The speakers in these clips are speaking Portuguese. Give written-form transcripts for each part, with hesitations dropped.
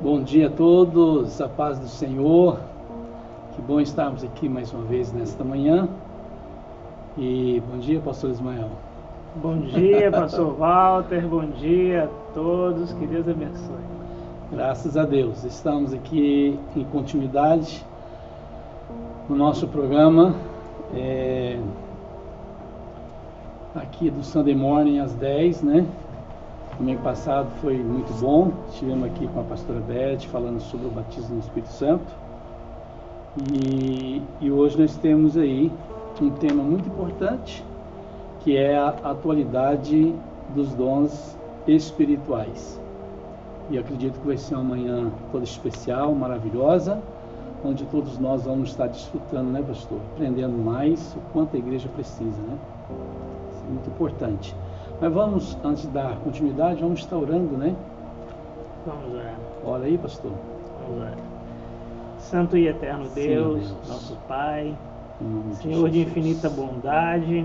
Bom dia a todos, a paz do Senhor. Que bom estarmos aqui mais uma vez nesta manhã. E bom dia, pastor Ismael. Bom dia, pastor Walter. Bom dia a todos. Que Deus abençoe. Graças a Deus. Estamos aqui em continuidade no nosso programa aqui do Sunday Morning às 10, né? Domingo passado foi muito bom. Estivemos aqui com a pastora Beth falando sobre o batismo no Espírito Santo. E hoje nós temos aí um tema muito importante, que é a atualidade dos dons espirituais. E acredito que vai ser uma manhã toda especial, maravilhosa, onde todos nós vamos estar desfrutando, né, pastor? Aprendendo mais o quanto a igreja precisa, né? Isso é muito importante. Mas vamos, antes da continuidade, vamos estar orando, né? Vamos orar. Ora aí, pastor. Vamos orar. Santo e eterno Deus, nosso Pai, Senhor de infinita bondade,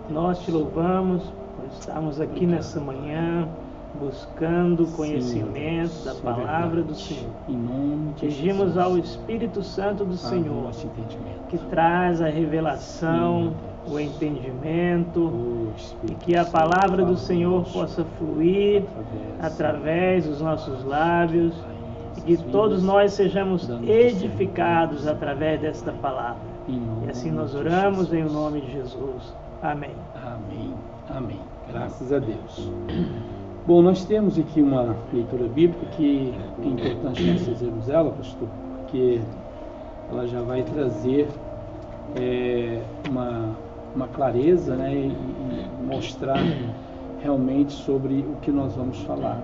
nós te louvamos por estarmos aqui nessa manhã, buscando conhecimento da palavra do Senhor. Pedimos ao Espírito Santo do Senhor, que traz a revelação, o entendimento, e que a palavra do Senhor possa fluir através dos nossos lábios, e que todos nós sejamos edificados através desta palavra. E assim nós oramos em nome de Jesus. Amém. Amém. Amém. Graças a Deus. Bom, nós temos aqui uma leitura bíblica que é importante nós fazermos ela, pastor, porque ela já vai trazer uma clareza, né, e mostrar realmente sobre o que nós vamos falar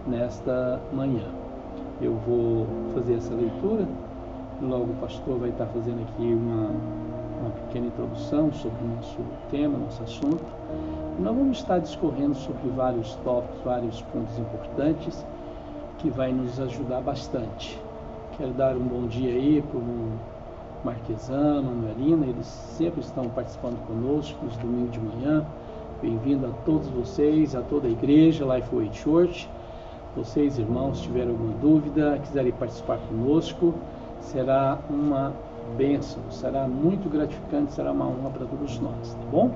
nesta manhã. Eu vou fazer essa leitura, logo o pastor vai estar fazendo aqui uma pequena introdução sobre o nosso tema, nosso assunto. E nós vamos estar discorrendo sobre vários tópicos, vários pontos importantes que vai nos ajudar bastante. Quero dar um bom dia aí para o Marquesano, a Manuelina, eles sempre estão participando conosco nos domingos de manhã. Bem-vindo a todos vocês, a toda a igreja, Lifeway Church. Vocês, irmãos, se tiverem alguma dúvida, quiserem participar conosco, será uma bênção, será muito gratificante, será uma honra para todos nós, tá bom?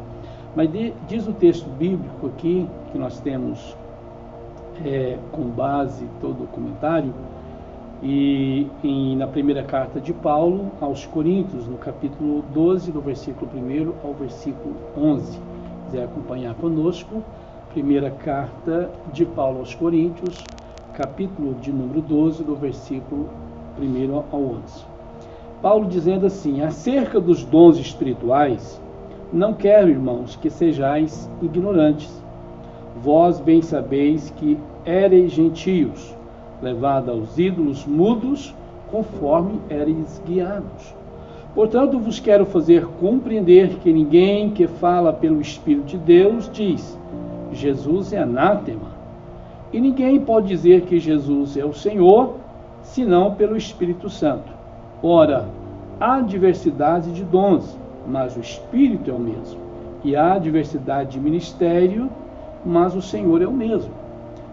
Mas diz o texto bíblico aqui, que nós temos com base todo o comentário, e na primeira carta de Paulo aos Coríntios, no capítulo 12, do versículo 1 ao versículo 11. Se quiser acompanhar conosco, primeira carta de Paulo aos Coríntios, capítulo de número 12, do versículo 1 ao 11. Paulo dizendo assim: acerca dos dons espirituais, não quero, irmãos, que sejais ignorantes. Vós bem sabeis que éreis gentios, levado aos ídolos mudos, conforme éreis guiados. Portanto, vos quero fazer compreender que ninguém que fala pelo Espírito de Deus diz: Jesus é anátema. E ninguém pode dizer que Jesus é o Senhor, senão pelo Espírito Santo. Ora, há diversidade de dons, mas o Espírito é o mesmo. E há diversidade de ministério, mas o Senhor é o mesmo.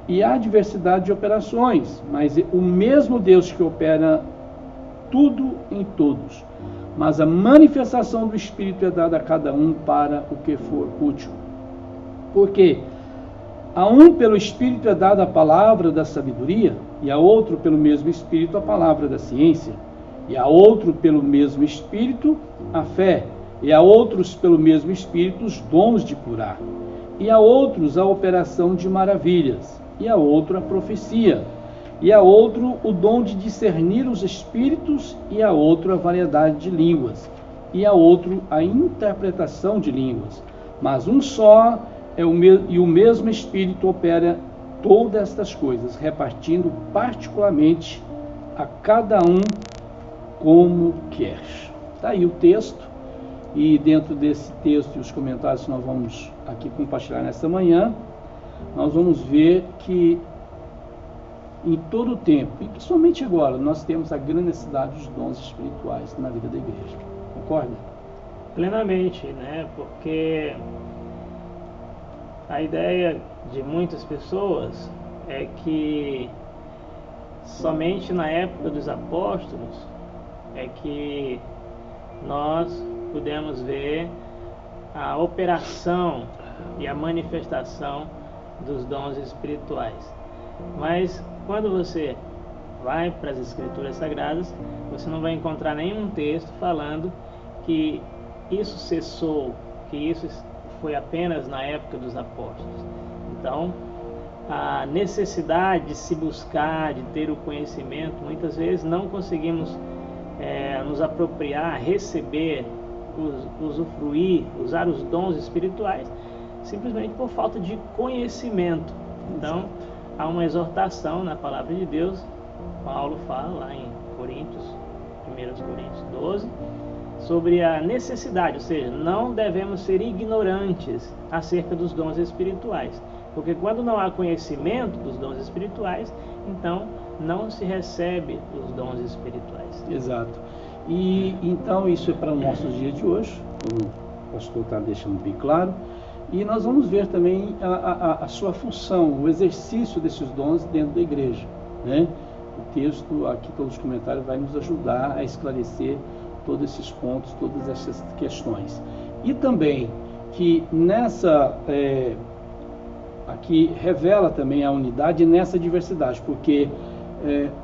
E há diversidade de operações, mas o mesmo Deus que opera tudo em todos. Mas a manifestação do Espírito é dada a cada um para o que for útil. Porque a um pelo Espírito é dada a palavra da sabedoria, e a outro pelo mesmo Espírito a palavra da ciência, e a outro pelo mesmo Espírito a fé, e a outros pelo mesmo Espírito os dons de curar, e a outros a operação de maravilhas, e a outro a profecia, e a outro o dom de discernir os espíritos, e a outro a variedade de línguas, e a outro a interpretação de línguas. Mas um só é e o mesmo Espírito opera todas estas coisas, repartindo particularmente a cada um como quer. Está aí o texto, e dentro desse texto e os comentários que nós vamos aqui compartilhar nesta manhã, nós vamos ver que em todo o tempo, e principalmente agora, nós temos a grande necessidade dos dons espirituais na vida da igreja. Concorda? Plenamente, né? Porque a ideia de muitas pessoas é que somente na época dos apóstolos é que nós pudemos ver a operação e a manifestação dos dons espirituais. Mas quando você vai para as Escrituras Sagradas, você não vai encontrar nenhum texto falando que isso cessou, que isso foi apenas na época dos apóstolos. Então, a necessidade de se buscar, de ter o conhecimento, muitas vezes não conseguimos nos apropriar, receber, usufruir, usar os dons espirituais, simplesmente por falta de conhecimento. Então, há uma exortação na palavra de Deus. Paulo fala lá em Coríntios, 1 Coríntios 12, sobre a necessidade, ou seja, não devemos ser ignorantes acerca dos dons espirituais, porque quando não há conhecimento dos dons espirituais, então não se recebe os dons espirituais. Exato. E então isso é para o nosso dia de hoje, como o pastor está deixando bem claro, e nós vamos ver também a sua função, o exercício desses dons dentro da igreja, né? O texto aqui pelos comentários vai nos ajudar a esclarecer todos esses pontos, todas essas questões. E também que nessa aqui revela também a unidade nessa diversidade, porque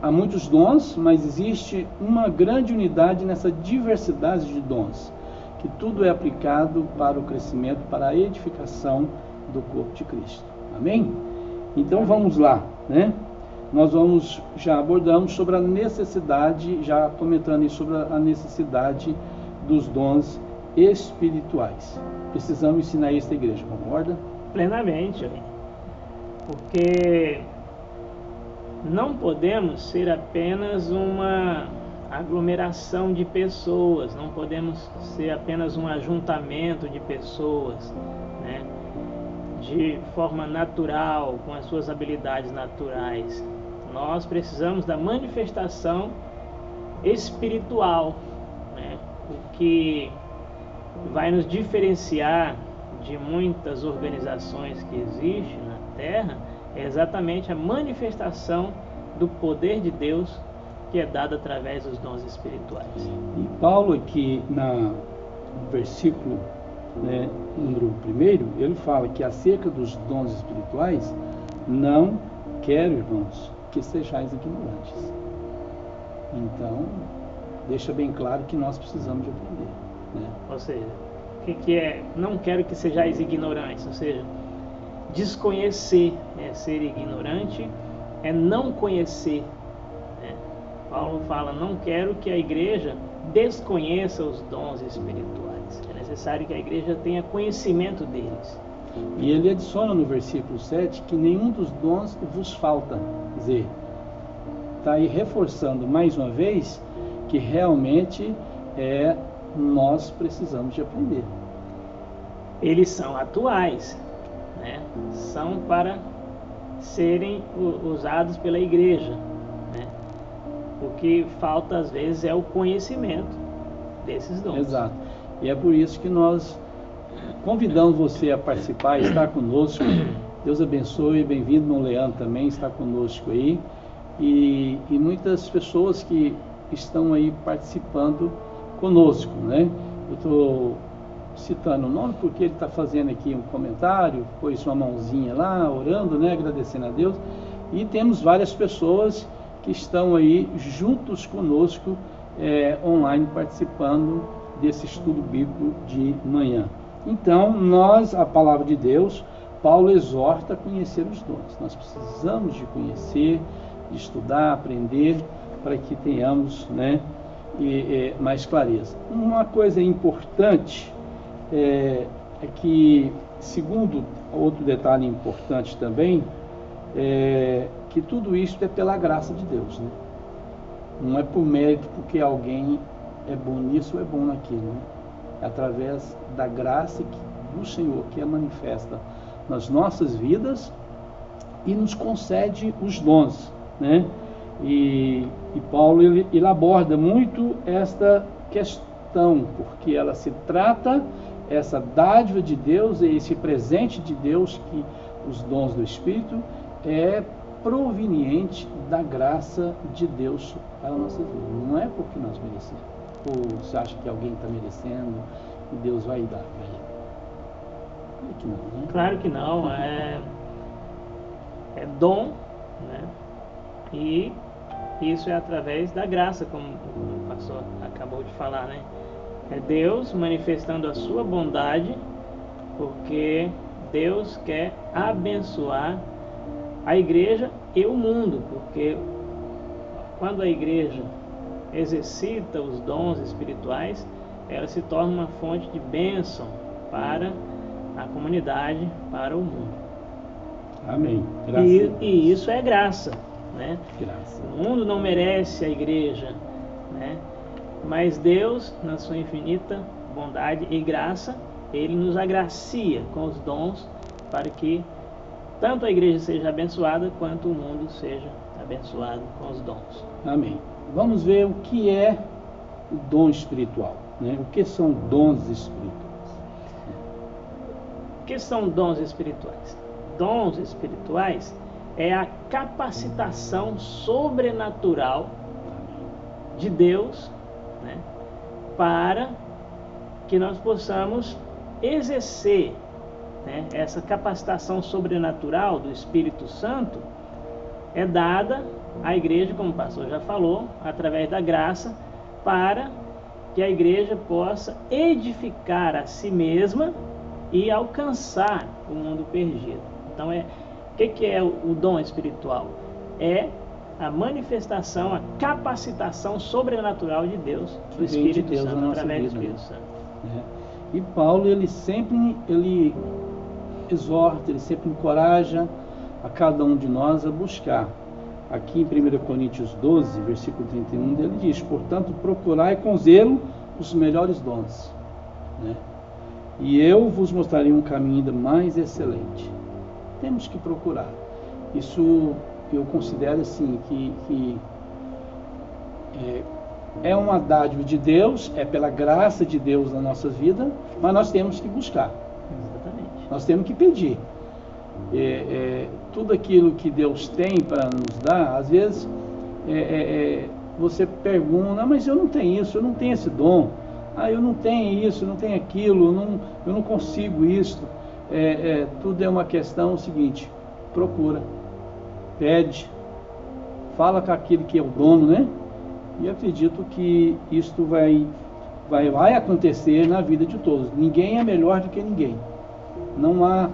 há muitos dons, mas existe uma grande unidade nessa diversidade de dons. que tudo é aplicado para o crescimento, para a edificação do corpo de Cristo. Amém? Então vamos lá, né? Nós já abordamos sobre a necessidade, já comentando aí sobre a necessidade dos dons espirituais. Precisamos ensinar isso à igreja, concorda? Plenamente, porque não podemos ser apenas uma aglomeração de pessoas, não podemos ser apenas um ajuntamento de pessoas, né, de forma natural, com as suas habilidades naturais. Nós precisamos da manifestação espiritual, né, o que vai nos diferenciar de muitas organizações que existem na Terra é exatamente a manifestação do poder de Deus que é dado através dos dons espirituais. E Paulo aqui no versículo, né, número 1, ele fala que acerca dos dons espirituais, não quero, irmãos, que sejais ignorantes. Então, deixa bem claro que nós precisamos de aprender, né? Ou seja, o que é não quero que sejais ignorantes? Ou seja, desconhecer é ser ignorante, é não conhecer, né? Paulo fala, não quero que a igreja desconheça os dons espirituais. É necessário que a igreja tenha conhecimento deles. E ele adiciona no versículo 7 que nenhum dos dons vos falta. Quer dizer, está aí reforçando mais uma vez que realmente nós precisamos de aprender. Eles são atuais, né? São para serem usados pela igreja, né? O que falta às vezes é o conhecimento desses dons. Exato. E é por isso que nós convidamos você a participar, estar conosco. Deus abençoe, bem-vindo, irmão Leandro também está conosco aí. E muitas pessoas que estão aí participando conosco, né? Eu estou citando o nome porque ele está fazendo aqui um comentário, pôs sua mãozinha lá, orando, né? Agradecendo a Deus. E temos várias pessoas que estão aí juntos conosco, online, participando desse estudo bíblico de manhã. Então, a palavra de Deus, Paulo exorta a conhecer os dons. Nós precisamos de conhecer, de estudar, aprender, para que tenhamos, né, mais clareza. Uma coisa importante é que, segundo outro detalhe importante também, que tudo isso é pela graça de Deus, né? Não é por mérito, porque alguém é bom nisso ou é bom naquilo, né? É através da graça do Senhor que é manifesta nas nossas vidas e nos concede os dons, né? E Paulo ele aborda muito esta questão, porque ela se trata, essa dádiva de Deus, esse presente de Deus, que os dons do Espírito, é proveniente da graça de Deus para a nossa vida. Não é porque nós merecemos. Ou você acha que alguém está merecendo e Deus vai dar para ele? Claro que não, né? Claro que não. É dom, né? E isso é através da graça, como o pastor acabou de falar, né? É Deus manifestando a sua bondade, porque Deus quer abençoar a igreja e o mundo, porque quando a igreja exercita os dons espirituais, ela se torna uma fonte de bênção para a comunidade, para o mundo. Amém. E isso é graça, né? Graça. O mundo não merece a igreja, né? Mas Deus, na sua infinita bondade e graça, Ele nos agracia com os dons para que tanto a igreja seja abençoada, quanto o mundo seja abençoado com os dons. Amém. Vamos ver o que é o dom espiritual, né? O que são dons espirituais? O que são dons espirituais? Dons espirituais é a capacitação sobrenatural de Deus, né, para que nós possamos exercer, né, essa capacitação sobrenatural do Espírito Santo é dada à igreja, como o pastor já falou, através da graça, para que a igreja possa edificar a si mesma e alcançar o mundo perdido. Então, o que é o dom espiritual? É a manifestação, a capacitação sobrenatural de Deus, do Espírito Santo, através do Espírito Santo. E Paulo, ele sempre exorta, ele sempre encoraja a cada um de nós a buscar. Aqui em 1 Coríntios 12, versículo 31, ele diz: portanto, procurai com zelo os melhores dons, né? E eu vos mostrarei um caminho ainda mais excelente. Temos que procurar. Isso eu considero assim, que é uma dádiva de Deus, é pela graça de Deus na nossa vida, mas nós temos que buscar. Exatamente. Nós temos que pedir. Tudo aquilo que Deus tem para nos dar, às vezes você pergunta: mas eu não tenho isso, eu não tenho esse dom, eu não tenho isso, eu não tenho aquilo, eu não consigo isso. Tudo é uma questão seguinte: procura, pede, fala com aquele que é o dono, né? E acredito que isto vai acontecer na vida de todos. Ninguém é melhor do que ninguém. Não há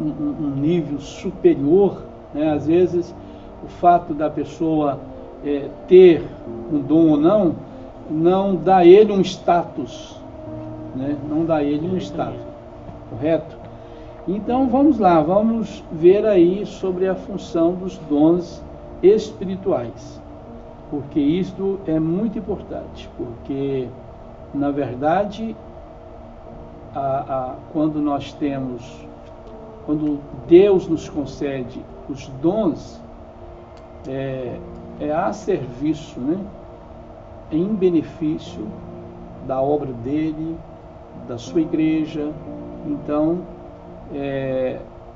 um nível superior, né? Às vezes o fato da pessoa ter um dom ou não dá a ele um status, né? Não dá a ele um status, correto? Então vamos lá, vamos ver aí sobre a função dos dons espirituais, porque isto é muito importante, porque na verdade quando Deus nos concede os dons, a serviço, né? Em benefício da obra dele, da sua igreja. Então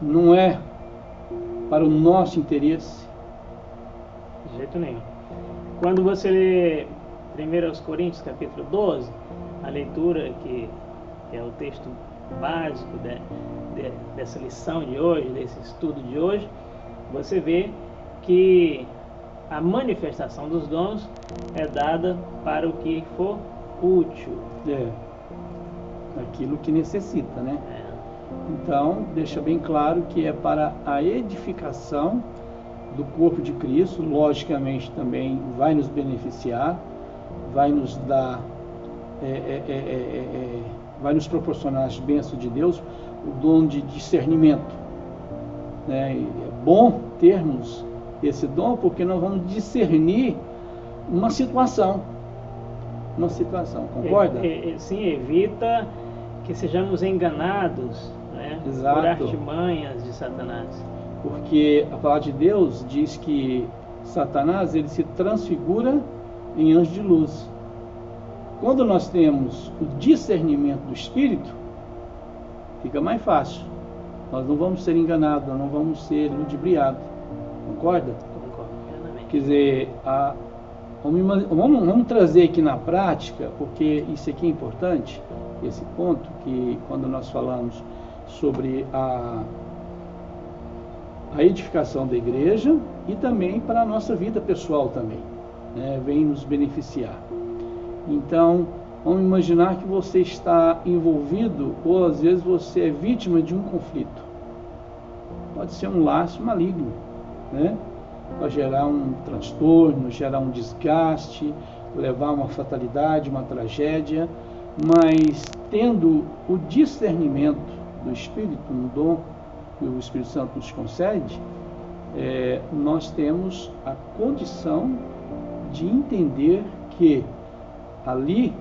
não é para o nosso interesse. De jeito nenhum. Quando você lê 1 Coríntios capítulo 12, a leitura que é o texto básico dessa lição de hoje, desse estudo de hoje, você vê que a manifestação dos dons é dada para o que for útil. Aquilo que necessita, né? Então, deixa bem claro que é para a edificação do corpo de Cristo. Logicamente também vai nos beneficiar, vai nos dar, vai nos proporcionar as bênçãos de Deus, o dom de discernimento, né? É bom termos esse dom, porque nós vamos discernir uma situação, concorda? Sim, evita que sejamos enganados, né? Exato. Por artimanhas de Satanás. Porque a palavra de Deus diz que Satanás, ele se transfigura em anjo de luz. Quando nós temos o discernimento do Espírito, fica mais fácil. Nós não vamos ser enganados, nós não vamos ser ludibriados. Concorda? Concordo plenamente. Quer dizer, vamos trazer aqui na prática, porque isso aqui é importante, esse ponto, que quando nós falamos sobre a edificação da igreja e também para a nossa vida pessoal também, né? Vem nos beneficiar. Então, vamos imaginar que você está envolvido, ou às vezes você é vítima de um conflito. Pode ser um laço maligno, né? Pode gerar um transtorno, gerar um desgaste, levar a uma fatalidade, uma tragédia, mas tendo o discernimento do Espírito, um dom que o Espírito Santo nos concede, nós temos a condição de entender que ali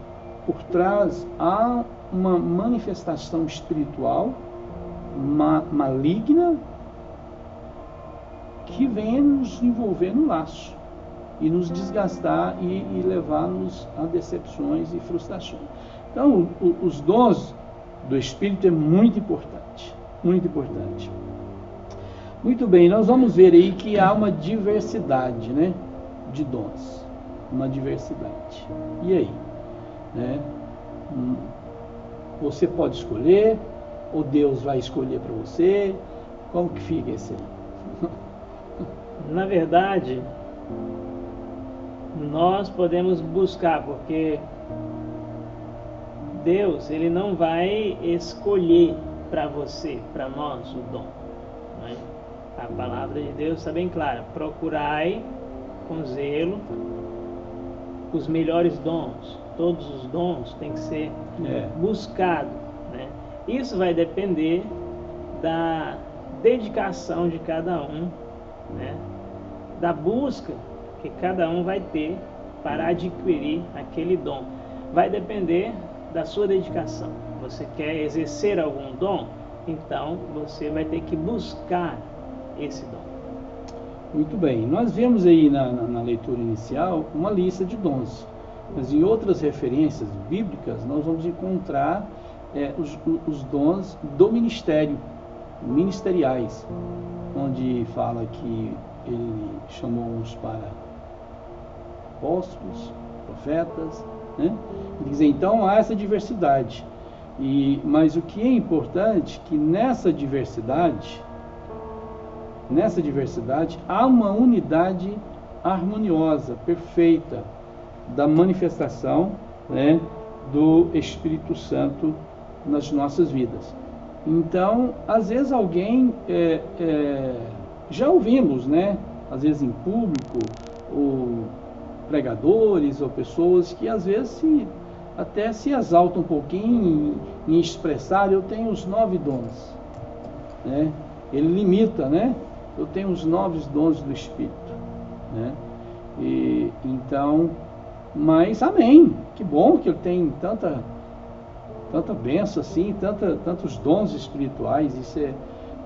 por trás há uma manifestação espiritual maligna que vem nos envolver no laço e nos desgastar e levar-nos a decepções e frustrações. Então, os dons do Espírito é muito importante, muito importante. Muito bem, nós vamos ver aí que há uma diversidade, né, de dons, uma diversidade. E aí? Né? Você pode escolher, ou Deus vai escolher para você? Como que fica esse aí? Na verdade, nós podemos buscar, porque Deus, ele não vai escolher para você, para nós, o dom. Né? A palavra de Deus está bem clara: procurai com zelo os melhores dons. Todos os dons têm que ser buscados. Né? Isso vai depender da dedicação de cada um, né? Da busca que cada um vai ter para adquirir aquele dom. Vai depender da sua dedicação. Você quer exercer algum dom? Então você vai ter que buscar esse dom. Muito bem. Nós vemos aí na leitura inicial uma lista de dons, mas em outras referências bíblicas nós vamos encontrar os dons do ministério, ministeriais, onde fala que ele chamou uns para apóstolos, profetas, né? Ele diz, então há essa diversidade, mas o que é importante é que nessa diversidade há uma unidade harmoniosa, perfeita, da manifestação, né, do Espírito Santo nas nossas vidas. Então, às vezes alguém, já ouvimos, né, às vezes em público, ou pregadores, ou pessoas que às vezes até se exaltam um pouquinho em expressar, eu tenho os 9 dons, né? Ele limita, né? Eu tenho os 9 dons do Espírito, né? E então, mas amém, que bom que ele tem tanta bênção assim, tantos dons espirituais. Isso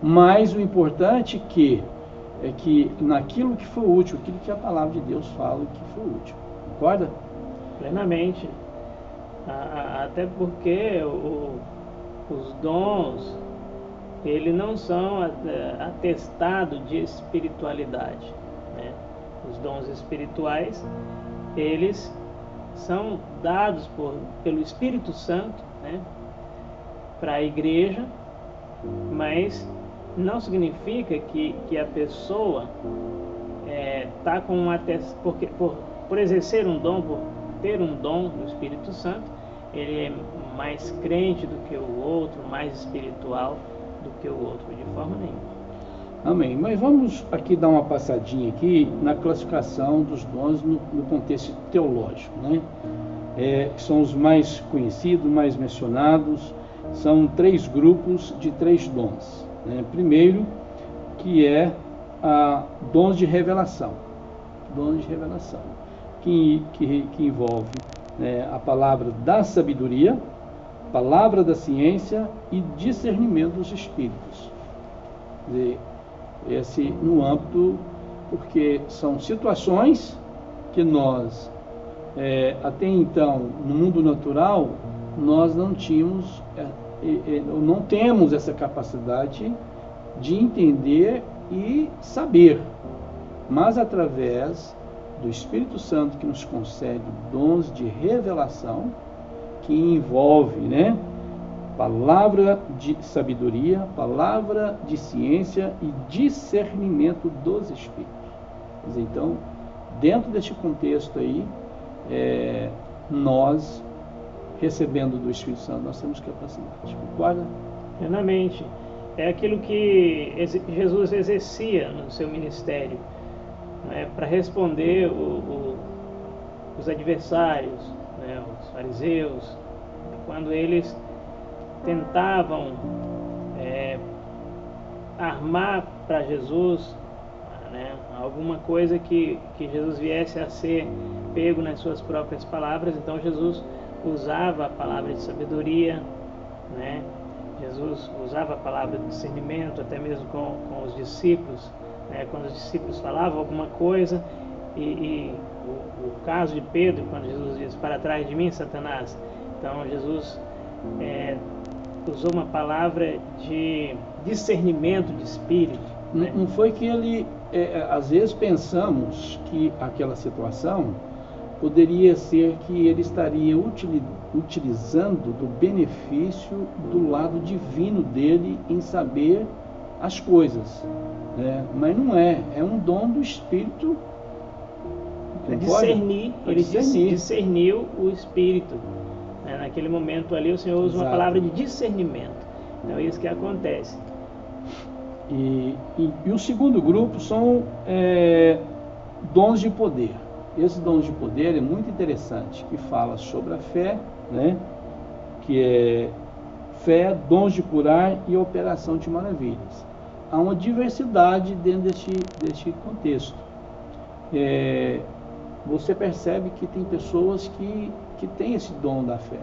mas o importante é que naquilo que for útil, aquilo que a palavra de Deus fala que for útil. Concorda? Plenamente. Até porque os dons, eles não são atestado de espiritualidade, né? Os dons espirituais, eles são dados pelo Espírito Santo, né, para a igreja, mas não significa que a pessoa está com por exercer um dom, por ter um dom do Espírito Santo, ele é mais crente do que o outro, mais espiritual do que o outro, de forma nenhuma. Amém. Mas vamos aqui dar uma passadinha aqui na classificação dos dons no contexto teológico, né? São os mais conhecidos, mais mencionados. São 3 grupos de 3 dons, né? Primeiro, que é dons de revelação. Dons de revelação, que envolve, né, a palavra da sabedoria, palavra da ciência e discernimento dos espíritos. Quer dizer, esse no âmbito, porque são situações que nós, até então, no mundo natural, nós não tínhamos, não temos essa capacidade de entender e saber, mas através do Espírito Santo, que nos concede dons de revelação, que envolve, né, palavra de sabedoria, palavra de ciência e discernimento dos espíritos. Então, dentro deste contexto aí, nós, recebendo do Espírito Santo, nós temos capacidade. Concorda? Plenamente. É aquilo que Jesus exercia no seu ministério, né, para responder os adversários, né, os fariseus, quando eles tentavam armar para Jesus, né, alguma coisa que Jesus viesse a ser pego nas suas próprias palavras. Então Jesus usava a palavra de sabedoria, né? Jesus usava a palavra de discernimento, até mesmo com os discípulos, né? Quando os discípulos falavam alguma coisa, e o caso de Pedro, quando Jesus diz, para trás de mim, Satanás. Então Jesus usou uma palavra de discernimento de espírito, né? Não foi que ele, às vezes pensamos que aquela situação poderia ser que ele estaria utilizando do benefício do lado divino dele em saber as coisas, né? Mas não é um dom do Espírito. Discernir, ele discerniu o Espírito, né? naquele momento ali o Senhor usa uma palavra de discernimento. Então é isso que acontece. E o segundo grupo são dons de poder. Esse dons de poder é muito interessante, que fala sobre a fé, né? Que é fé, dons de curar e operação de maravilhas. Há uma diversidade dentro deste contexto. Você percebe que tem pessoas que têm esse dom da fé.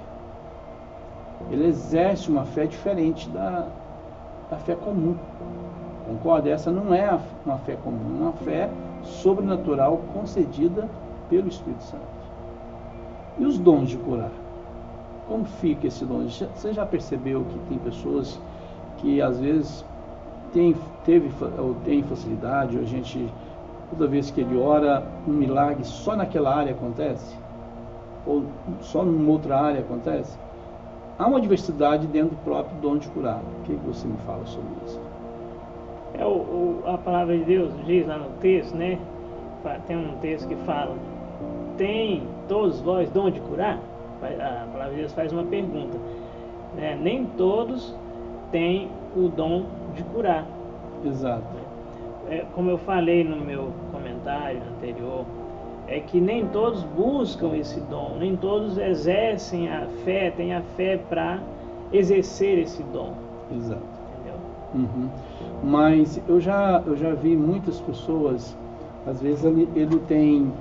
Ele exerce uma fé diferente da fé comum. Concorda? Essa não é uma fé comum, é uma fé sobrenatural concedida pelo Espírito Santo. E os dons de curar? Como fica esse dom? Você já percebeu que tem pessoas que às vezes têm facilidade, ou a gente, toda vez que ele ora, um milagre só naquela área acontece? Ou só numa outra área acontece? Há uma diversidade dentro do próprio dom de curar. O que você me fala sobre isso? A palavra de Deus diz lá no texto, né? Tem um texto que fala: tem todos vós dom de curar? A palavra de Deus faz uma pergunta, né? Nem todos têm o dom de curar. Exato. Como eu falei no meu comentário anterior, é que nem todos buscam esse dom, nem todos exercem a fé, têm a fé para exercer esse dom. Exato. Entendeu? Uhum. Mas eu já vi muitas pessoas, às vezes ele tem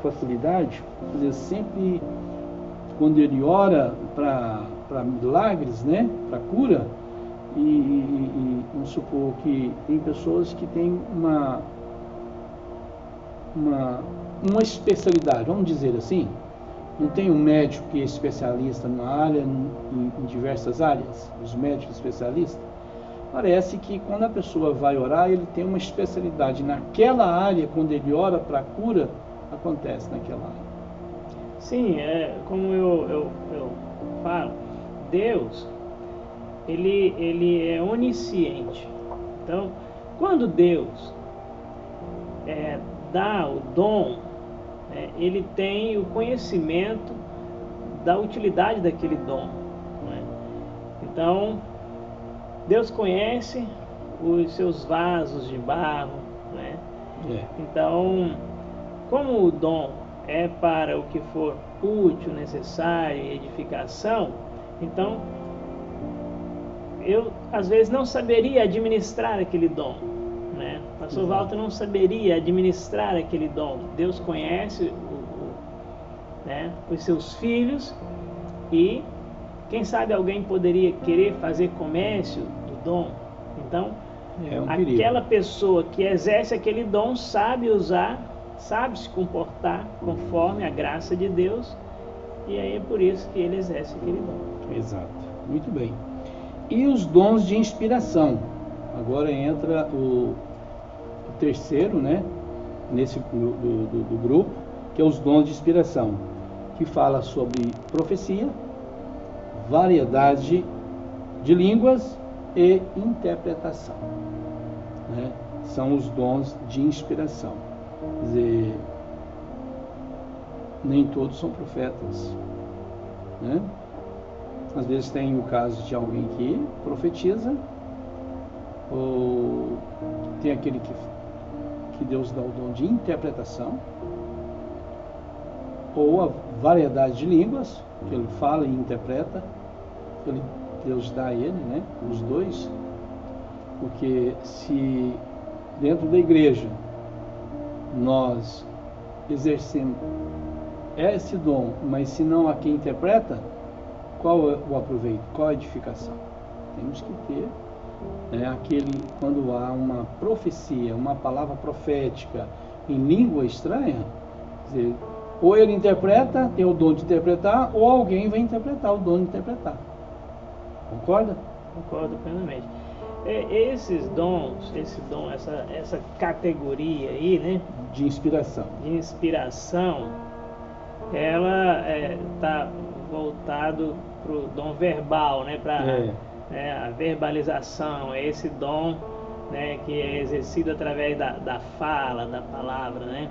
facilidade, às vezes sempre quando ele ora para milagres, né, para cura, e vamos supor que tem pessoas que têm uma especialidade, vamos dizer assim. Não tem um médico que é especialista numa área, em diversas áreas, os médicos especialistas. Parece que quando a pessoa vai orar, ele tem uma especialidade naquela área. Quando ele ora para a cura, acontece naquela área. Sim, como eu falo, Deus, ele é onisciente. Então, quando Deus dá o dom, ele tem o conhecimento da utilidade daquele dom, né? Então, Deus conhece os seus vasos de barro, né? Então, como o dom é para o que for útil, necessário e edificação, então eu às vezes não saberia administrar aquele dom, né? O pastor Walter não saberia administrar aquele dom. Deus conhece né, os seus filhos, e quem sabe alguém poderia querer fazer comércio do dom. Então, aquela pessoa que exerce aquele dom sabe usar, sabe se comportar conforme a graça de Deus, e aí é por isso que ele exerce aquele dom. Exato, muito bem. E os dons de inspiração? Agora entra o terceiro, né, nesse do grupo, que é os dons de inspiração, que fala sobre profecia, variedade de línguas e interpretação, né? São os dons de inspiração. Quer dizer, nem todos são profetas, né? Às vezes tem o caso de alguém que profetiza, ou tem aquele que Deus dá o dom de interpretação, ou a variedade de línguas, que ele fala e interpreta, Deus dá a ele, né, os dois. Porque se dentro da igreja nós exercemos esse dom, mas se não há quem interpreta, qual é o aproveito? Qual a edificação? Temos que ter aquele, quando há uma profecia, uma palavra profética em língua estranha, quer dizer, ou ele interpreta, tem o dom de interpretar, ou alguém vai interpretar o dom de interpretar. Concorda? Concordo plenamente. Esses dons, essa categoria aí, né? De inspiração. De inspiração, ela está voltado para o dom verbal, né? Para a verbalização, é esse dom, né, que é exercido através da fala, da palavra, né?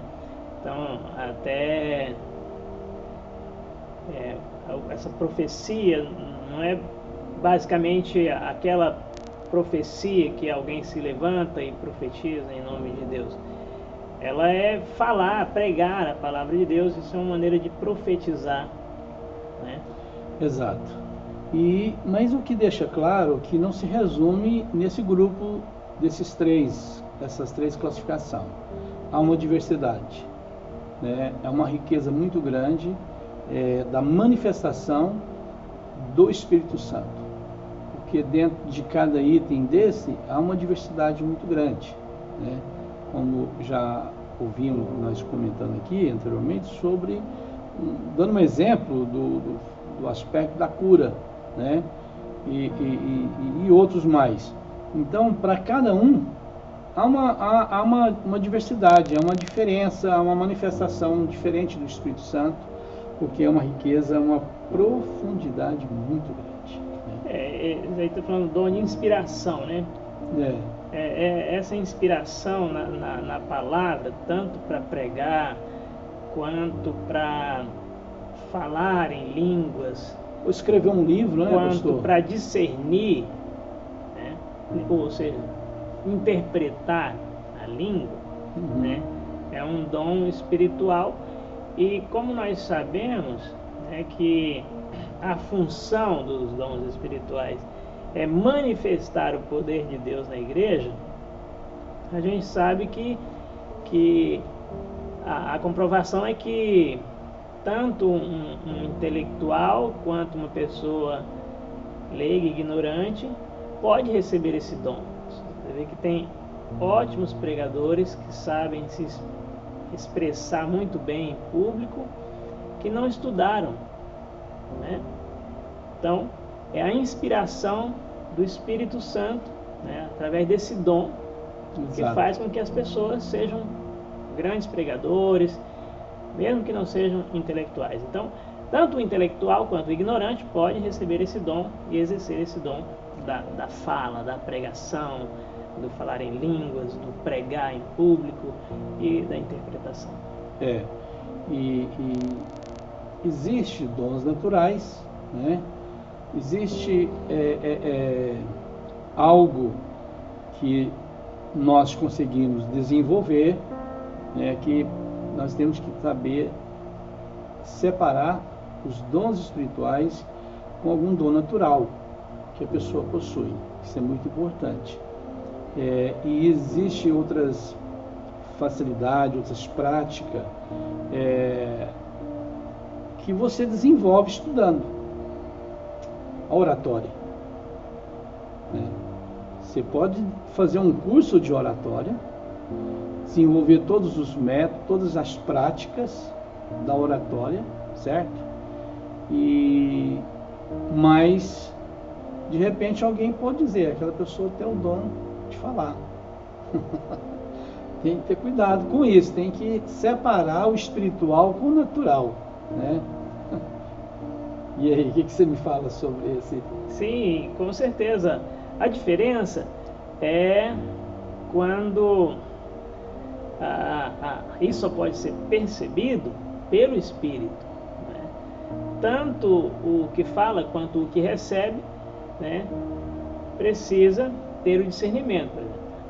Então, até essa profecia não é basicamente aquela profecia que alguém se levanta e profetiza em nome de Deus. Ela é falar, pregar a palavra de Deus. Isso é uma maneira de profetizar, né? Exato. Mas o que deixa claro que não se resume nesse grupo dessas três classificações. Há uma diversidade, né? É uma riqueza muito grande da manifestação do Espírito Santo. Porque dentro de cada item desse há uma diversidade muito grande, né? Como já ouvimos nós comentando aqui anteriormente sobre, dando um exemplo do aspecto da cura, né? E outros mais. Então, para cada um há uma diversidade, há uma diferença, há uma manifestação diferente do Espírito Santo, porque é uma riqueza, uma profundidade muito grande, né? Aí está falando do dom de inspiração, né? Essa inspiração na palavra, tanto para pregar quanto para falar em línguas, ou escrever um livro, né, quanto para discernir, né? Ou seja, interpretar a língua, né? É um dom espiritual. E como nós sabemos, né, que a função dos dons espirituais é manifestar o poder de Deus na igreja, a gente sabe que a comprovação é que tanto um intelectual quanto uma pessoa leiga e ignorante pode receber esse dom. Você vê que tem ótimos pregadores que sabem se expressar muito bem em público, que não estudaram, né? Então, é a inspiração do Espírito Santo, né, através desse dom, que faz com que as pessoas sejam grandes pregadores, mesmo que não sejam intelectuais. Então, tanto o intelectual quanto o ignorante pode receber esse dom e exercer esse dom da fala, da pregação, do falar em línguas, do pregar em público e da interpretação. E existe dons naturais, né? Existe algo que nós conseguimos desenvolver, né, que nós temos que saber separar os dons espirituais com algum dom natural que a pessoa possui. Isso é muito importante. E existe outras facilidades, outras práticas que você desenvolve estudando. A oratória, né? Você pode fazer um curso de oratória, desenvolver todos os métodos, todas as práticas da oratória, certo? Mas de repente alguém pode dizer, aquela pessoa tem o dom de falar. Tem que ter cuidado com isso, tem que separar o espiritual com o natural, né? E aí, o que você me fala sobre esse? Sim, com certeza. A diferença é quando isso só pode ser percebido pelo Espírito, né? Tanto o que fala quanto o que recebe, né, precisa ter o discernimento.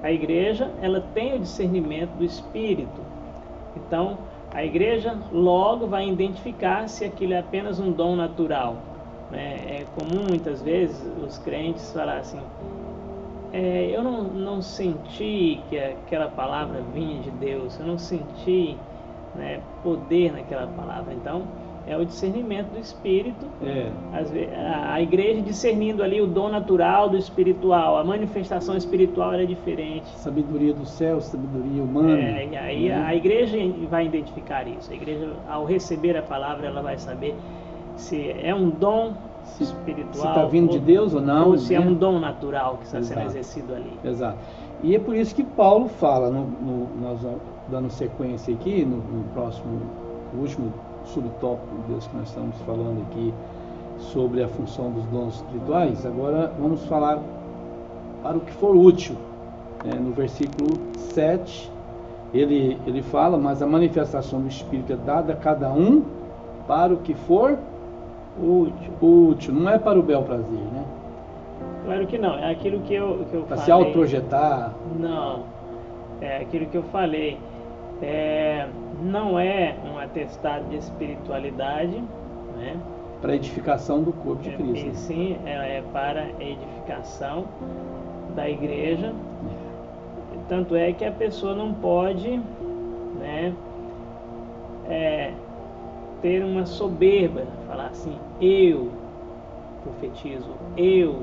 A igreja, ela tem o discernimento do Espírito. Então, a igreja logo vai identificar se aquilo é apenas um dom natural, né? É comum muitas vezes os crentes falar assim, eu não senti que aquela palavra vinha de Deus, eu não senti, né, poder naquela palavra. Então, é o discernimento do Espírito. A igreja discernindo ali o dom natural do espiritual, a manifestação espiritual era diferente. Sabedoria do céu, sabedoria humana. E aí a igreja vai identificar isso. A igreja, ao receber a palavra, ela vai saber se é um dom espiritual, se está vindo de Deus ou não, ou se é um dom natural que está sendo exercido ali. Exato. E é por isso que Paulo fala, nós dando sequência aqui, no último subtópico Deus que nós estamos falando aqui sobre a função dos dons espirituais. Agora vamos falar para o que for útil. No versículo 7 ele fala, mas a manifestação do Espírito é dada a cada um para o que for útil, não é para o bel prazer, né? Claro que não, é aquilo que eu falei. Para se autoprojetar? Não, é aquilo que eu falei. Não é um atestado de espiritualidade, né? Para a edificação do corpo de Cristo. E sim, é para a edificação da igreja. Tanto é que a pessoa não pode, né, ter uma soberba, falar assim, eu profetizo, eu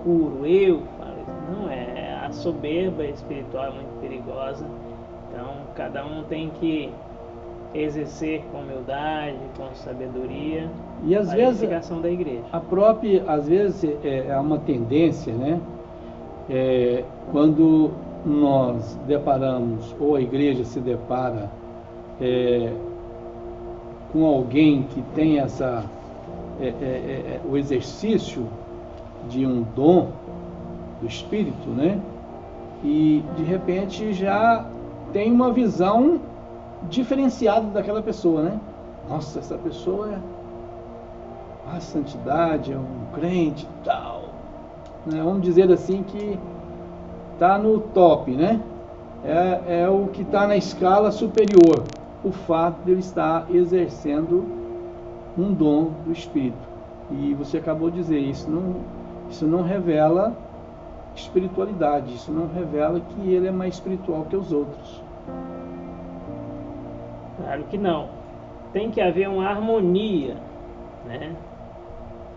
curo, eu falo isso. Não é, a soberba espiritual é muito perigosa. Então cada um tem que exercer com humildade, com sabedoria, e às vezes a edificação da igreja. Às vezes é uma tendência, né? Quando nós deparamos, ou a igreja se depara com alguém que tem o exercício de um dom do Espírito, né? E de repente já tem uma visão diferenciada daquela pessoa, né? Nossa, essa pessoa a santidade, é um crente e tal, né? Vamos dizer assim que está no top, né? É o que está na escala superior, o fato de ele estar exercendo um dom do Espírito. E você acabou de dizer, isso não revela espiritualidade, isso não revela que ele é mais espiritual que os outros. Claro que não. Tem que haver uma harmonia, né?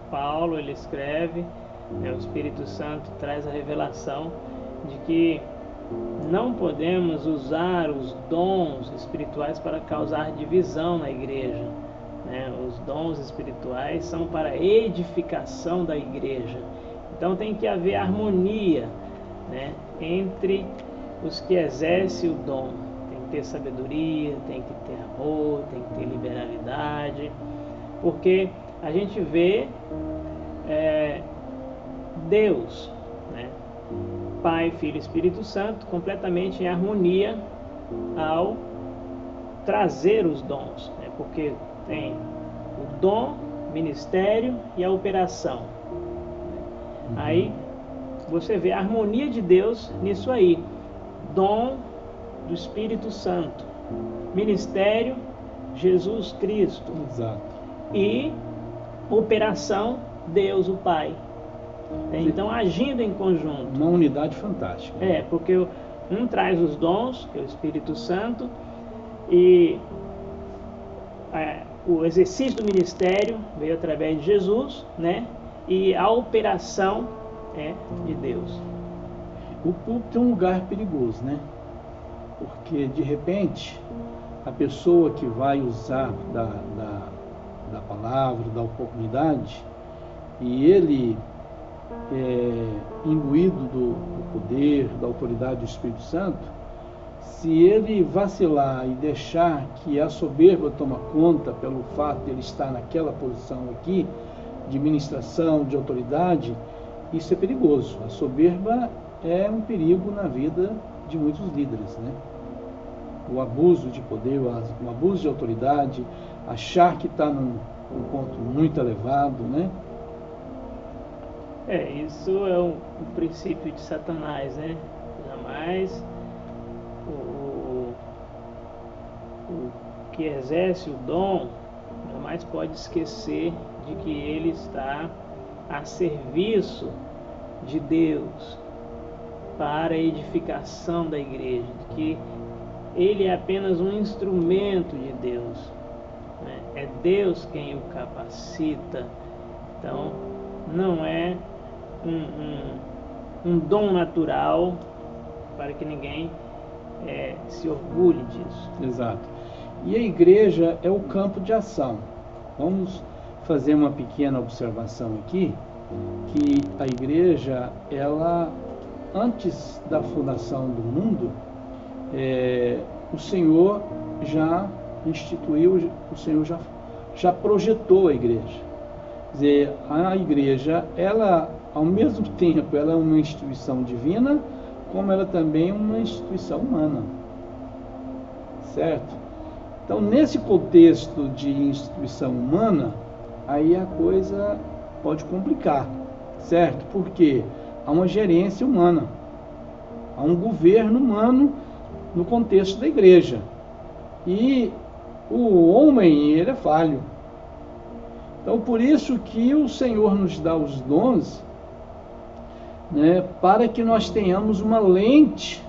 Paulo, ele escreve, o Espírito Santo traz a revelação de que não podemos usar os dons espirituais para causar divisão na igreja, né? Os dons espirituais são para a edificação da igreja. Então tem que haver harmonia, né, entre os que exercem o dom. Tem que ter sabedoria, tem que ter amor, tem que ter liberalidade, porque a gente vê Deus, né, Pai, Filho e Espírito Santo completamente em harmonia ao trazer os dons, né, porque tem o dom, ministério e a operação. Aí você vê a harmonia de Deus nisso aí. Dom do Espírito Santo, ministério Jesus Cristo. Exato. E operação Deus o Pai. Então agindo em conjunto. Uma unidade fantástica. Porque um traz os dons, que é o Espírito Santo, e o exercício do ministério veio através de Jesus, né? E a operação é de Deus. O púlpito é um lugar perigoso, né? Porque de repente a pessoa que vai usar da palavra, da oportunidade, e ele imbuído do poder, da autoridade do Espírito Santo, se ele vacilar e deixar que a soberba toma conta pelo fato de ele estar naquela posição aqui, de ministração, de autoridade, isso é perigoso. A soberba é um perigo na vida de muitos líderes, né? O abuso de poder, o abuso de autoridade, achar que está num ponto muito elevado, né? Isso é o princípio de Satanás, né? Jamais o que exerce o dom jamais pode esquecer de que ele está a serviço de Deus para a edificação da igreja, de que ele é apenas um instrumento de Deus, né? É Deus quem o capacita. Então não é um dom natural para que ninguém se orgulhe disso. Exato. E a igreja é o campo de ação. Vamos fazer uma pequena observação aqui, que a igreja, ela, antes da fundação do mundo, o Senhor já instituiu, o Senhor já projetou a igreja. Quer dizer, a igreja, ela, ao mesmo tempo, ela é uma instituição divina, como ela também é uma instituição humana. Certo? Então, nesse contexto de instituição humana, aí a coisa pode complicar, certo? Porque há uma gerência humana, há um governo humano no contexto da igreja. E o homem, ele é falho. Então, por isso que o Senhor nos dá os dons, né, para que nós tenhamos uma lente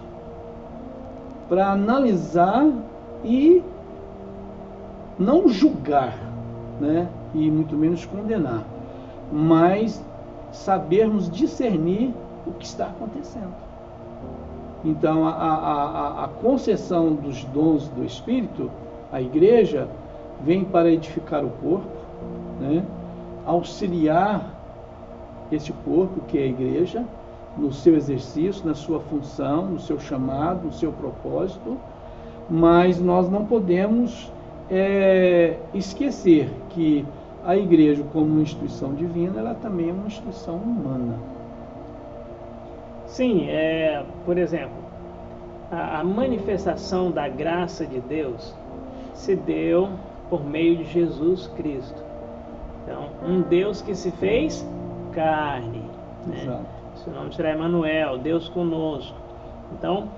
para analisar e não julgar, né, e muito menos condenar, mas sabermos discernir o que está acontecendo. Então, a concessão dos dons do Espírito, a igreja, vem para edificar o corpo, né, auxiliar esse corpo, que é a igreja, no seu exercício, na sua função, no seu chamado, no seu propósito, mas nós não podemos esquecer que a igreja, como uma instituição divina, ela também é uma instituição humana. Sim, por exemplo, a manifestação da graça de Deus se deu por meio de Jesus Cristo. Então, um Deus que se fez carne, né? Exato. Seu nome será Emanuel, Deus conosco. Então,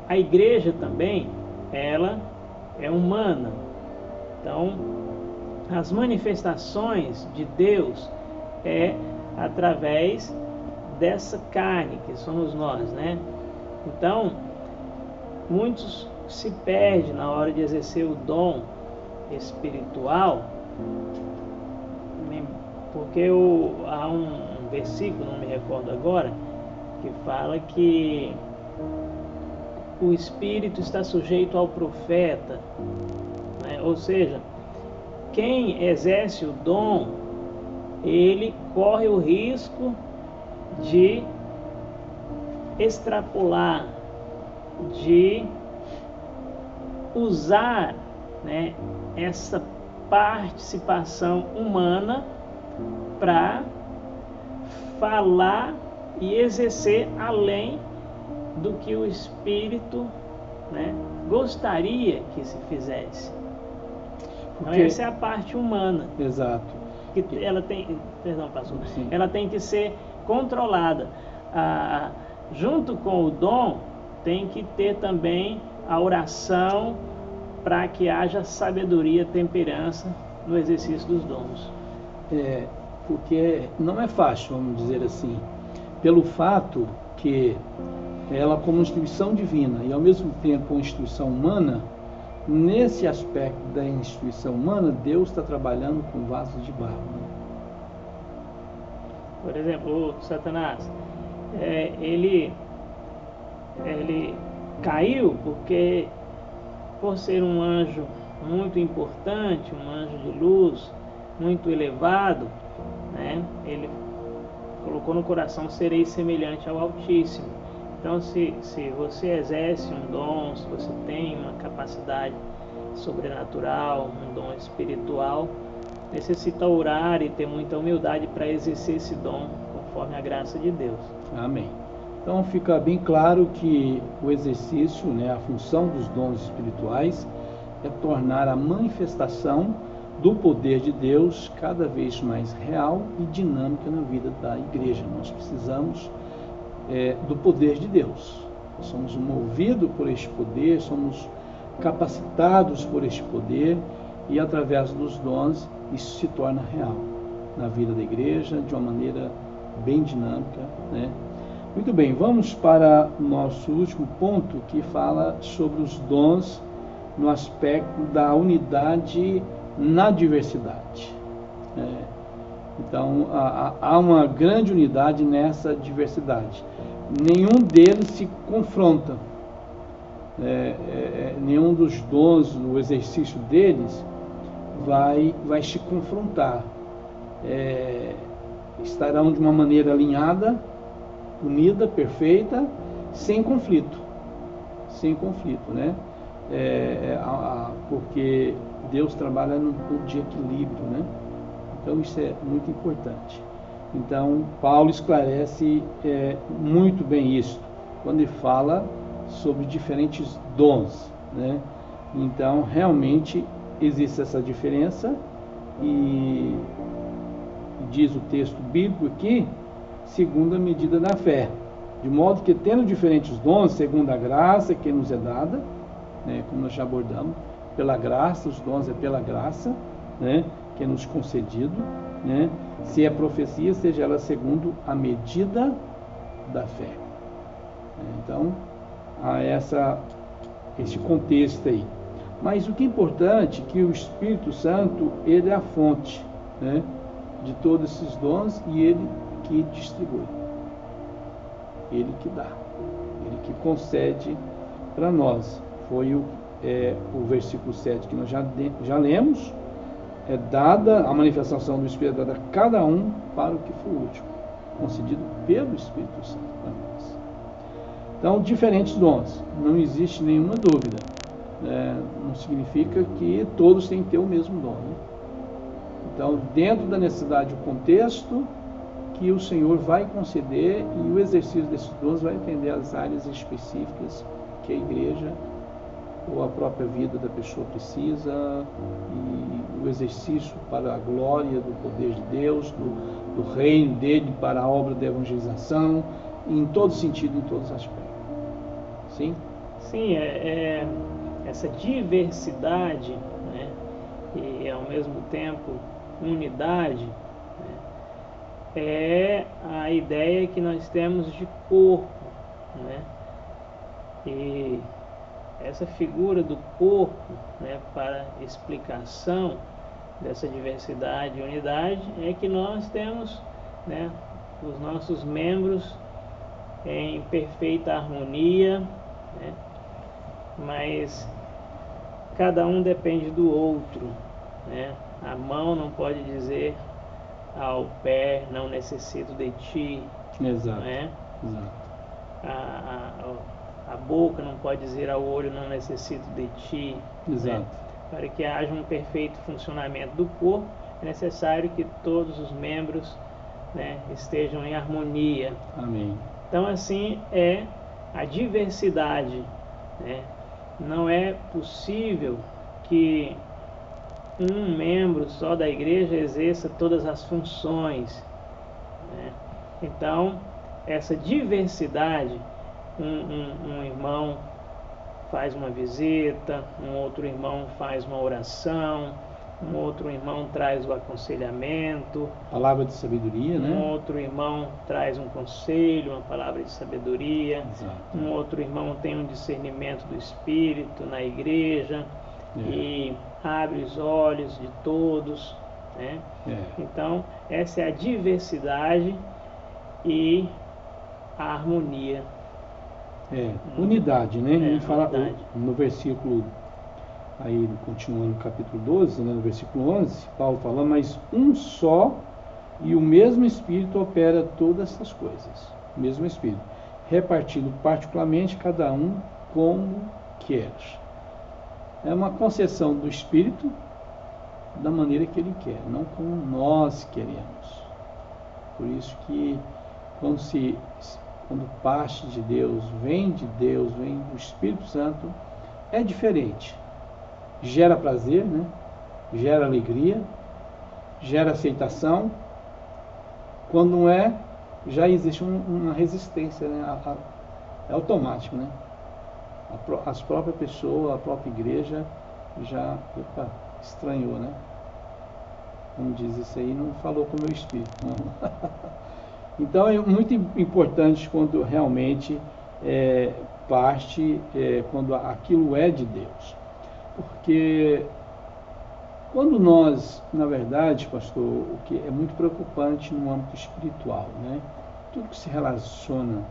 a igreja também, ela é humana. Então, as manifestações de Deus é através dessa carne que somos nós, né? Então, muitos se perdem na hora de exercer o dom espiritual, porque há um versículo, não me recordo agora, que fala que o espírito está sujeito ao profeta, né? Ou seja, quem exerce o dom, ele corre o risco de extrapolar, de usar, né, essa participação humana para falar e exercer além do que o Espírito, né, gostaria que se fizesse. Então, essa é a parte humana. Exato. Que ela tem, perdão, pastor, ela tem que ser controlada. Junto com o dom, tem que ter também a oração para que haja sabedoria, temperança no exercício dos dons. Porque não é fácil, vamos dizer assim, pelo fato que ela, como instituição divina e ao mesmo tempo uma instituição humana, nesse aspecto da instituição humana, Deus está trabalhando com vasos de barro. Por exemplo, o Satanás, ele caiu porque, por ser um anjo muito importante, um anjo de luz, muito elevado, né, ele colocou no coração: serei semelhante ao Altíssimo. Então, se você exerce um dom, se você tem uma capacidade sobrenatural, um dom espiritual, necessita orar e ter muita humildade para exercer esse dom conforme a graça de Deus. Amém. Então fica bem claro que o exercício, né, a função dos dons espirituais é tornar a manifestação do poder de Deus cada vez mais real e dinâmica na vida da igreja. Nós precisamos do poder de Deus. Somos movidos por este poder, somos capacitados por este poder, e através dos dons isso se torna real na vida da igreja de uma maneira bem dinâmica, né? Muito bem, vamos para o nosso último ponto, que fala sobre os dons no aspecto da unidade na diversidade. Então, há uma grande unidade nessa diversidade. Nenhum deles se confronta. Nenhum dos dons, o exercício deles, vai se confrontar. Estarão de uma maneira alinhada, unida, perfeita, sem conflito. Sem conflito, né? Porque Deus trabalha no ponto de equilíbrio, né? Então isso é muito importante. Então Paulo esclarece muito bem isso quando ele fala sobre diferentes dons, né? Então realmente existe essa diferença e diz o texto bíblico aqui, segundo a medida da fé. De modo que, tendo diferentes dons, segundo a graça que nos é dada, né, como nós já abordamos, pela graça, os dons é pela graça, né, que é nos concedido, né, se é profecia, seja ela segundo a medida da fé. Então, há esse contexto aí. Mas o que é importante é que o Espírito Santo, ele é a fonte, né, de todos esses dons, e ele que distribui, ele que dá, ele que concede para nós. Foi o versículo 7 que nós já lemos. É dada a manifestação do Espírito, dada a cada um para o que for útil, concedido pelo Espírito Santo para nós. Então, diferentes dons, não existe nenhuma dúvida. Não significa que todos têm que ter o mesmo dom, né? Então, dentro da necessidade, o contexto que o Senhor vai conceder, e o exercício desses dons vai atender às áreas específicas que a igreja ou a própria vida da pessoa precisa, e o exercício para a glória do poder de Deus, do reino dele, para a obra da evangelização, em todo sentido, em todos os aspectos. Sim? Sim, essa diversidade, né, e ao mesmo tempo unidade, né, é a ideia que nós temos de corpo, né? E essa figura do corpo, né, para explicação dessa diversidade e unidade, é que nós temos, né, os nossos membros em perfeita harmonia, né, mas cada um depende do outro, né? A mão não pode dizer ao pé, não necessito de ti. Exato. Né? Exato. A boca não pode dizer ao olho, não necessito de ti. Exato. Né? Para que haja um perfeito funcionamento do corpo, é necessário que todos os membros, né, estejam em harmonia. Amém. Então, assim é a diversidade, né? Não é possível que um membro só da igreja exerça todas as funções, né? Então, essa diversidade, um irmão faz uma visita, um outro irmão faz uma oração, um outro irmão traz o aconselhamento, palavra de sabedoria, né? Um outro irmão traz um conselho, uma palavra de sabedoria. Exato. Um outro irmão tem um discernimento do Espírito na igreja e abre os olhos de todos, né? Então, essa é a diversidade e a harmonia. Unidade, né? Ele fala unidade. No versículo, aí continuando no capítulo 12, né, no versículo 11, Paulo fala, mas um só e o mesmo Espírito opera todas essas coisas. O mesmo Espírito, repartindo particularmente cada um como quer. É uma concessão do Espírito da maneira que ele quer, não como nós queremos. Por isso que quando parte de Deus, vem do Espírito Santo, é diferente. Gera prazer, né? Gera alegria, gera aceitação. Quando não é, já existe uma resistência, né? É automático, né? As próprias pessoas, a própria igreja já estranhou, né? Como diz isso aí, não falou com o meu espírito, não. Então é muito importante quando realmente quando aquilo é de Deus. Porque quando nós, na verdade, pastor, o que é muito preocupante no âmbito espiritual, né? Tudo que se relaciona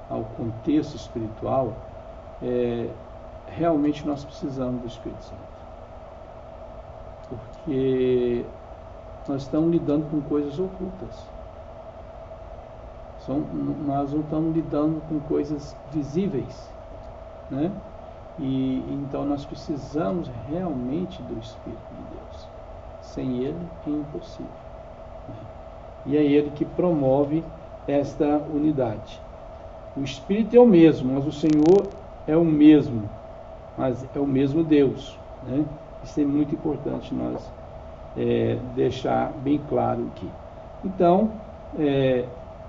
ao contexto espiritual, realmente nós precisamos do Espírito Santo. Porque nós estamos lidando com coisas ocultas. Nós não estamos lidando com coisas visíveis, né? E então nós precisamos realmente do Espírito de Deus. Sem ele é impossível, né? E é ele que promove esta unidade. O Espírito é o mesmo, mas o Senhor é o mesmo, mas é o mesmo Deus, né? Isso é muito importante nós deixar bem claro aqui. Então,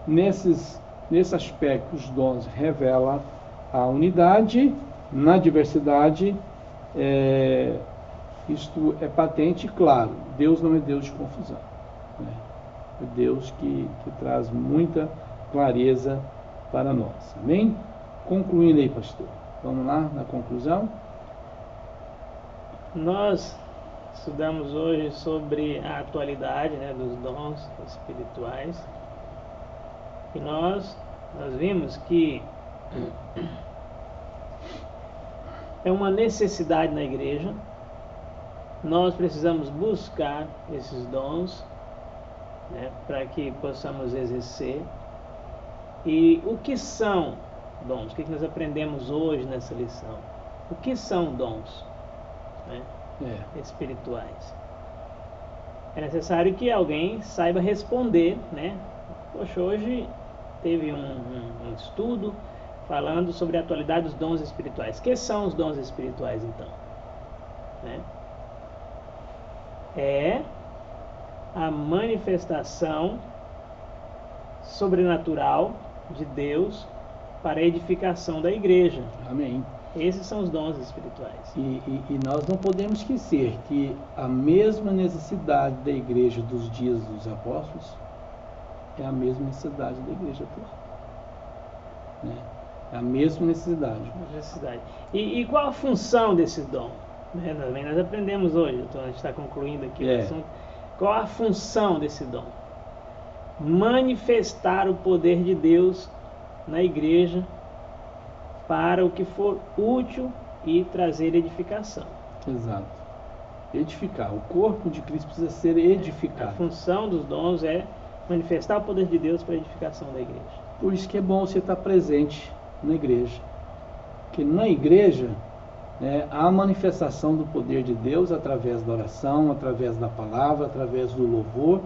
nesse aspecto, os dons revelam a unidade na diversidade. Isto é patente e claro. Deus não é Deus de confusão, né? É Deus que traz muita clareza para nós. Amém? Concluindo aí, pastor. Vamos lá na conclusão. Nós estudamos hoje sobre a atualidade, né, dos dons espirituais. E nós vimos que é uma necessidade na igreja. Nós precisamos buscar esses dons, né, para que possamos exercer. E o que são dons? O que nós aprendemos hoje nessa lição? O que são dons, né, espirituais? É necessário que alguém saiba responder, né? Poxa, hoje teve um estudo falando sobre a atualidade dos dons espirituais. O que são os dons espirituais, então? Né? É a manifestação sobrenatural de Deus para a edificação da igreja. Amém. Esses são os dons espirituais. E nós não podemos esquecer que a mesma necessidade da igreja dos dias dos apóstolos é a mesma necessidade da igreja atual, né? É a mesma necessidade. E qual a função desses dons? Nós aprendemos hoje, então a gente está concluindo aqui o assunto. Qual a função desse dom? Manifestar o poder de Deus na igreja para o que for útil e trazer edificação. Exato. Edificar. O corpo de Cristo precisa ser edificado. A função dos dons é manifestar o poder de Deus para a edificação da igreja. Por isso que é bom você estar presente na igreja. Porque na igreja há a manifestação do poder de Deus através da oração, através da palavra, através do louvor.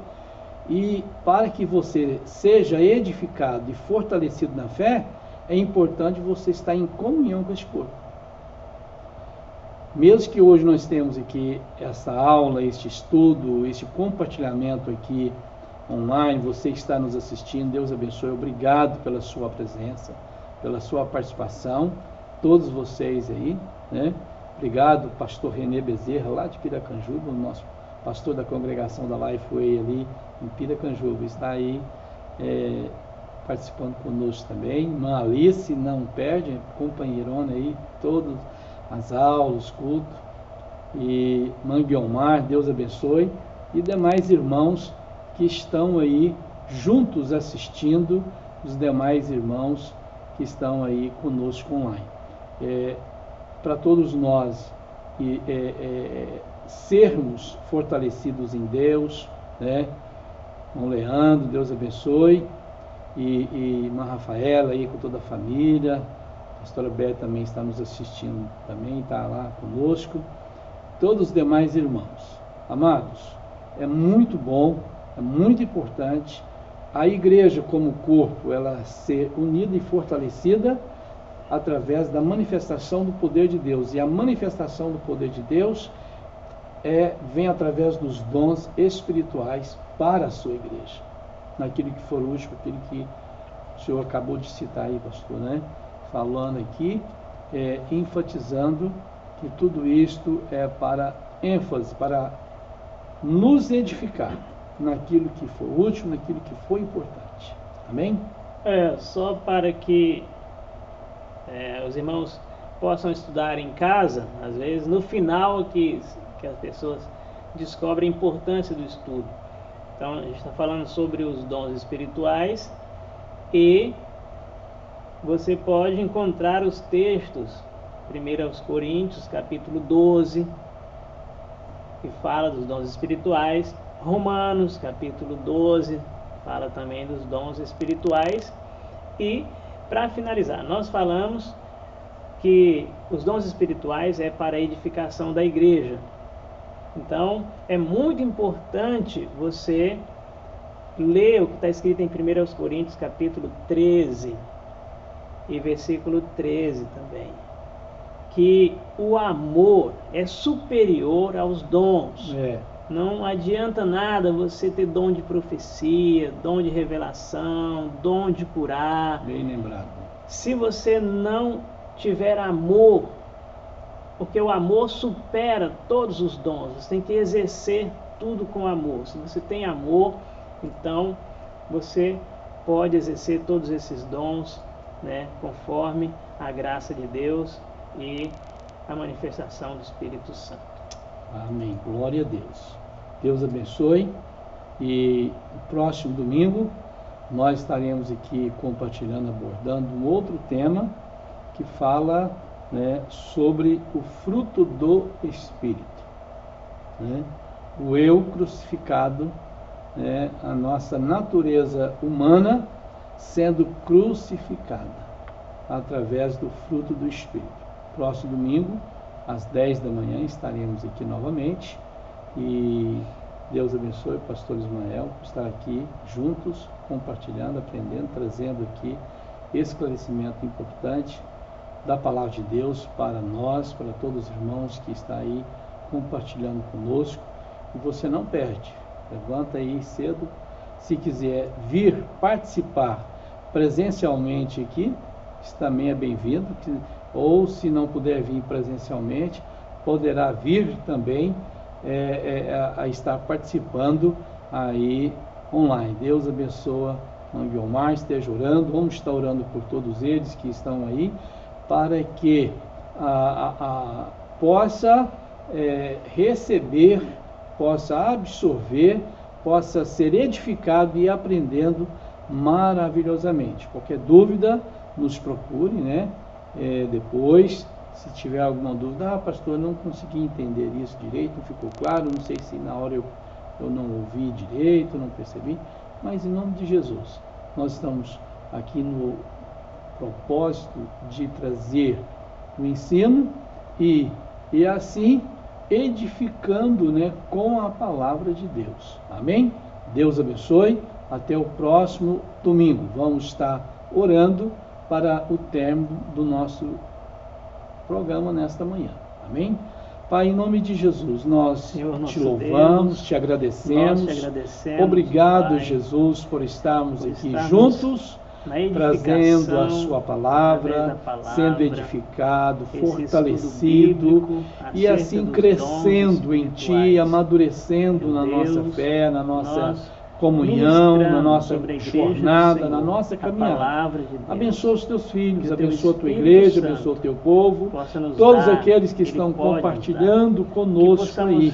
E para que você seja edificado e fortalecido na fé, é importante você estar em comunhão com esse corpo. Mesmo que hoje nós temos aqui essa aula, este estudo, este compartilhamento aqui online, você está nos assistindo, Deus abençoe, obrigado pela sua presença, pela sua participação, todos vocês aí, né? Obrigado, pastor Renê Bezerra, lá de Piracanjuba, o nosso pastor da congregação da Lifeway ali em Piracanjuba, está aí participando conosco também. Irmã Alice, não perde, companheirona aí, todas as aulas, os cultos. E Manguiomar, Deus abençoe. E demais irmãos que estão aí juntos assistindo, os demais irmãos que estão aí conosco online. Para todos nós sermos fortalecidos em Deus, né? Irmão Leandro, Deus abençoe. E irmã Rafaela aí com toda a família. A pastora Beth também está nos assistindo, também está lá conosco. Todos os demais irmãos. Amados, é muito bom, é muito importante a igreja como corpo, ela ser unida e fortalecida através da manifestação do poder de Deus. E a manifestação do poder de Deus vem através dos dons espirituais para a sua igreja, naquilo que for útil, aquilo que o senhor acabou de citar aí, pastor, né? Falando aqui, enfatizando que tudo isto é para ênfase, para nos edificar naquilo que for útil, naquilo que for importante. Amém? Só para que os irmãos possam estudar em casa, às vezes no final que as pessoas descobrem a importância do estudo. Então a gente está falando sobre os dons espirituais e você pode encontrar os textos, 1 Coríntios capítulo 12, que fala dos dons espirituais, Romanos capítulo 12, fala também dos dons espirituais. E para finalizar, nós falamos que os dons espirituais é para a edificação da igreja. Então, é muito importante você ler o que está escrito em 1 Coríntios capítulo 13 e versículo 13 também, que o amor é superior aos dons. Não adianta nada você ter dom de profecia, dom de revelação, dom de curar. Bem lembrado. Se você não tiver amor, porque o amor supera todos os dons. Você tem que exercer tudo com amor. Se você tem amor, então você pode exercer todos esses dons, né, conforme a graça de Deus e a manifestação do Espírito Santo. Amém. Glória a Deus. Deus abençoe. E no próximo domingo nós estaremos aqui compartilhando, abordando um outro tema que fala, né, sobre o fruto do Espírito, né? O eu crucificado, né, a nossa natureza humana sendo crucificada através do fruto do Espírito. Próximo domingo, às 10 da manhã, estaremos aqui novamente. E Deus abençoe o pastor Ismael por estar aqui juntos, compartilhando, aprendendo, trazendo aqui esclarecimento importante da palavra de Deus para nós, para todos os irmãos que estão aí compartilhando conosco. E você não perde, levanta aí cedo. Se quiser vir participar presencialmente aqui, isso também é bem-vindo. Ou se não puder vir presencialmente, poderá vir também a estar participando aí online. Deus abençoa o Guilmar, esteja orando. Vamos estar orando por todos eles que estão aí, para que possa receber, possa absorver, possa ser edificado e aprendendo maravilhosamente. Qualquer dúvida, nos procure, né? Depois, se tiver alguma dúvida, pastor, não consegui entender isso direito, não ficou claro, não sei se na hora eu não ouvi direito, não percebi, mas em nome de Jesus, nós estamos aqui no propósito de trazer o ensino e assim edificando, né, com a palavra de Deus. Amém? Deus abençoe. Até o próximo domingo. Vamos estar orando para o término do nosso programa nesta manhã. Amém? Pai, em nome de Jesus, nós Senhor, te louvamos, Deus, te agradecemos. Nós te agradecemos. Obrigado, Pai, Jesus, por estarmos aqui juntos, trazendo a sua palavra, sendo edificado, fortalecido e assim crescendo em Ti, amadurecendo na nossa fé, na nossa comunhão, na nossa jornada, na nossa caminhada. Abençoa os teus filhos, abençoa a tua igreja, abençoa o teu povo, todos aqueles que estão compartilhando conosco aí.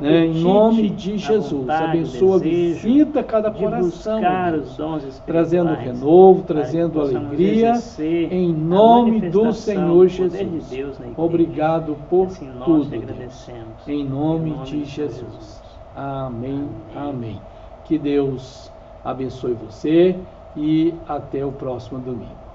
Em nome de Jesus, abençoa, visita cada coração, Deus, trazendo renovo, trazendo alegria, em nome do Senhor Jesus. Obrigado por tudo, Deus, em nome de Jesus. Amém, amém. Que Deus abençoe você e até o próximo domingo.